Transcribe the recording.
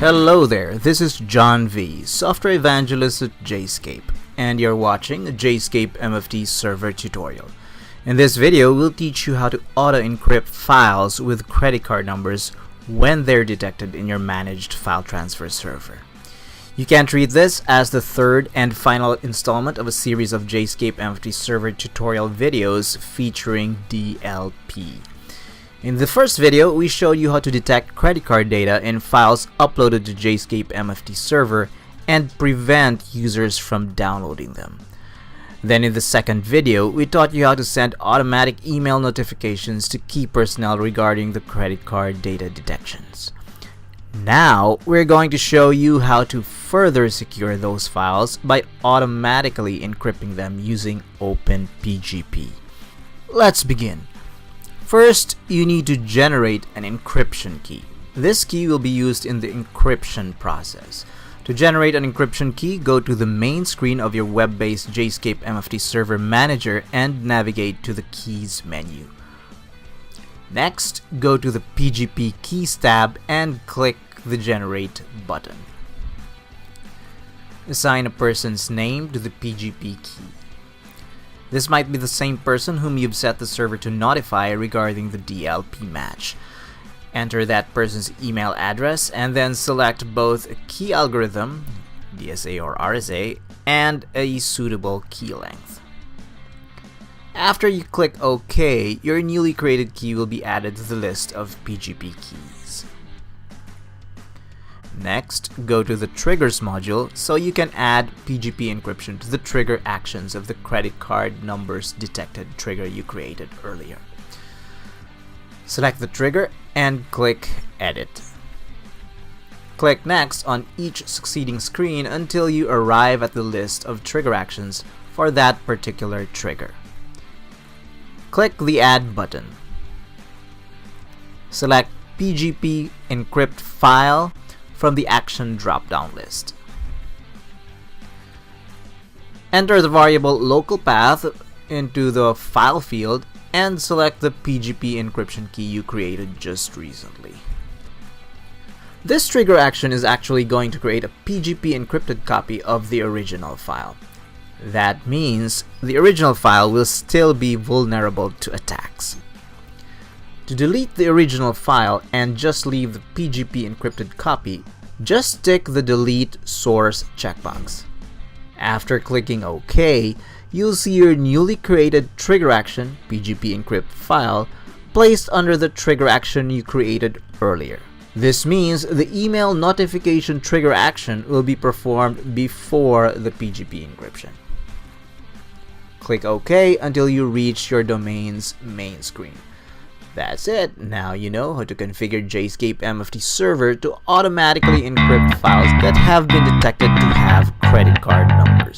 Hello there, this is John V, Software Evangelist at JSCAPE, and you're watching a JSCAPE MFT Server tutorial. In this video, we'll teach you how to auto-encrypt files with credit card numbers when they're detected in your managed file transfer server. You can treat this as the third and final installment of a series of JSCAPE MFT Server tutorial videos featuring DLP. In the first video, we showed you how to detect credit card data in files uploaded to JSCAPE MFT Server and prevent users from downloading them. Then in the second video, we taught you how to send automatic email notifications to key personnel regarding the credit card data detections. Now, we're going to show you how to further secure those files by automatically encrypting them using OpenPGP. Let's begin. First, you need to generate an encryption key. This key will be used in the encryption process. To generate an encryption key, go to the main screen of your web-based JSCAPE MFT Server Manager and navigate to the Keys menu. Next, go to the PGP Keys tab and click the Generate button. Assign a person's name to the PGP key. This might be the same person whom you've set the server to notify regarding the DLP match. Enter that person's email address and then select both a key algorithm, DSA or RSA, and a suitable key length. After you click OK, your newly created key will be added to the list of PGP keys. Next, go to the Triggers module so you can add PGP encryption to the trigger actions of the credit card numbers detected trigger you created earlier. Select the trigger and click Edit. Click Next on each succeeding screen until you arrive at the list of trigger actions for that particular trigger. Click the Add button. Select PGP Encrypt File from the Action drop-down list. Enter the variable local path into the file field and select the PGP encryption key you created just recently. This trigger action is actually going to create a PGP encrypted copy of the original file. That means the original file will still be vulnerable to attacks. To delete the original file and just leave the PGP encrypted copy, just tick the Delete Source checkbox. After clicking OK, you'll see your newly created trigger action PGP encrypt file placed under the trigger action you created earlier. This means the email notification trigger action will be performed before the PGP encryption. Click OK until you reach your domain's main screen. That's it. Now you know how to configure JSCAPE MFT Server to automatically encrypt files that have been detected to have credit card numbers.